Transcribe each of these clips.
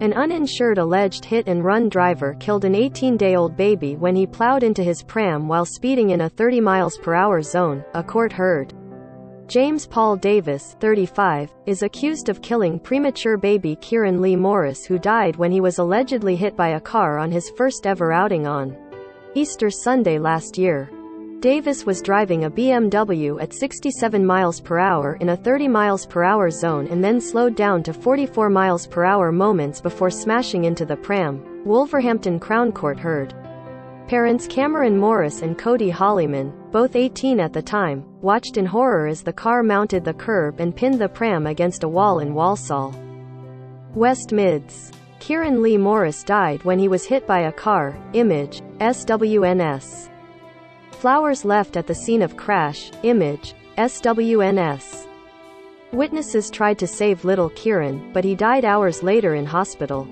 An uninsured alleged hit-and-run driver killed an 18-day-old baby when he plowed into his pram while speeding in a 30 miles per hour zone, a court heard. James Paul Davis, 35, is accused of killing premature baby Kieran Lee Morris, who died when he was allegedly hit by a car on his first-ever outing on Easter Sunday last year. Davis was driving a BMW at 67 miles per hour in a 30 miles per hour zone and then slowed down to 44 miles per hour moments before smashing into the pram, Wolverhampton Crown Court heard. Parents Cameron Morris and Cody Hollyman, both 18 at the time, watched in horror as the car mounted the curb and pinned the pram against a wall in Walsall, West Mids. Kieran Lee Morris died when he was hit by a car. Image, SWNS. Flowers left at the scene of crash. Image, SWNS. Witnesses tried to save little Kieran, but he died hours later in hospital.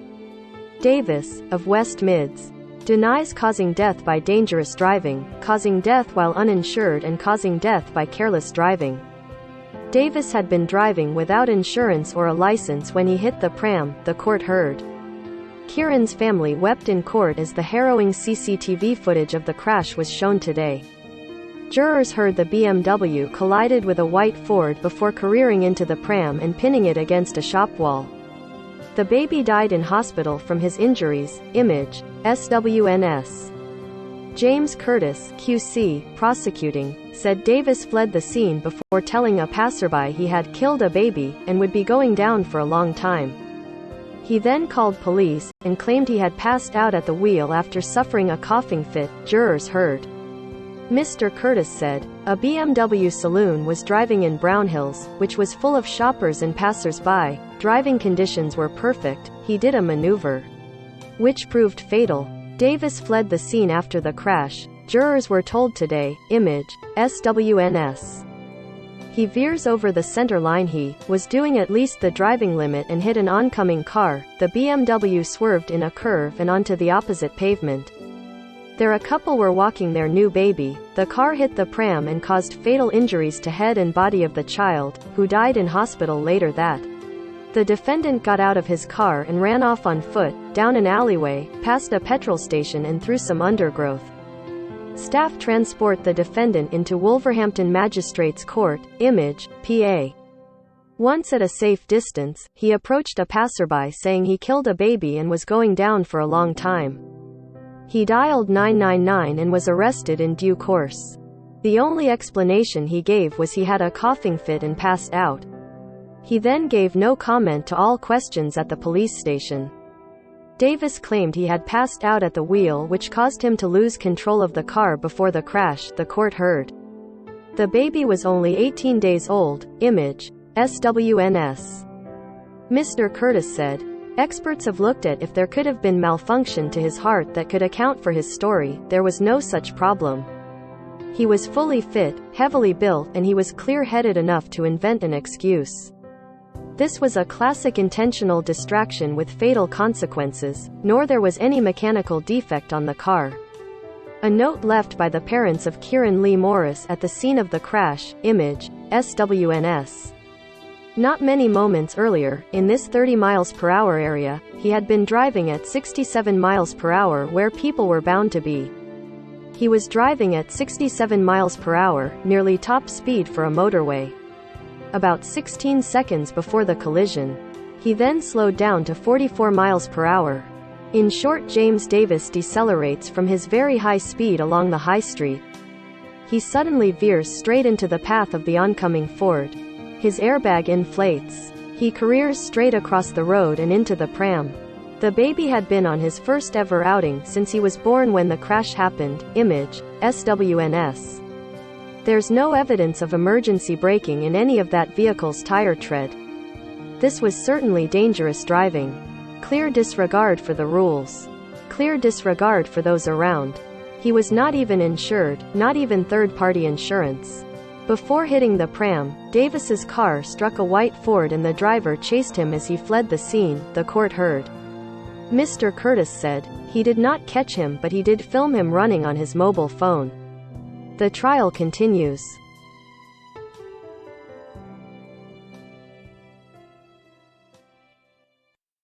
Davis, of West Mids, denies causing death by dangerous driving, causing death while uninsured and causing death by careless driving. Davis had been driving without insurance or a license when he hit the pram, the court heard. Kieran's family wept in court as the harrowing CCTV footage of the crash was shown today. Jurors heard the BMW collided with a white Ford before careering into the pram and pinning it against a shop wall. The baby died in hospital from his injuries. Image, SWNS. James Curtis, QC, prosecuting, said Davis fled the scene before telling a passerby he had killed a baby and would be going down for a long time. He then called police and claimed he had passed out at the wheel after suffering a coughing fit, jurors heard. Mr. Curtis said, a BMW saloon was driving in Brownhills, which was full of shoppers and passers-by. Driving conditions were perfect. He did a maneuver, which proved fatal. Davis fled the scene after the crash, jurors were told today. Image, SWNS. He veers over the center line. He was doing at least the driving limit and hit an oncoming car. The BMW swerved in a curve and onto the opposite pavement. There a couple were walking their new baby. The car hit the pram and caused fatal injuries to head and body of the child, who died in hospital later that. The defendant got out of his car and ran off on foot, down an alleyway, past a petrol station and through some undergrowth. Staff transport the defendant into Wolverhampton Magistrates Court. Image, PA. Once at a safe distance, he approached a passerby saying he killed a baby and was going down for a long time. He dialed 999 and was arrested in due course. The only explanation he gave was he had a coughing fit and passed out. He then gave no comment to all questions at the police station. Davis claimed he had passed out at the wheel, which caused him to lose control of the car before the crash, the court heard. The baby was only 18 days old. Image, SWNS. Mr. Curtis said, experts have looked at if there could have been malfunction to his heart that could account for his story. There was no such problem. He was fully fit, heavily built, and he was clear-headed enough to invent an excuse. This was a classic intentional distraction with fatal consequences, nor there was any mechanical defect on the car. A note left by the parents of Kieran Lee Morris at the scene of the crash. Image, SWNS. Not many moments earlier, in this 30 miles per hour area, he had been driving at 67 miles per hour where people were bound to be. He was driving at 67 miles per hour, nearly top speed for a motorway. About 16 seconds before the collision. He then slowed down to 44 miles per hour. In short, James Davis decelerates from his very high speed along the high street. He suddenly veers straight into the path of the oncoming Ford. His airbag inflates. He careers straight across the road and into the pram. The baby had been on his first ever outing since he was born when the crash happened. Image, SWNS. There's no evidence of emergency braking in any of that vehicle's tire tread. This was certainly dangerous driving. Clear disregard for the rules. Clear disregard for those around. He was not even insured, not even third-party insurance. Before hitting the pram, Davis's car struck a white Ford and the driver chased him as he fled the scene, the court heard. Mr. Curtis said, he did not catch him but he did film him running on his mobile phone. The trial continues.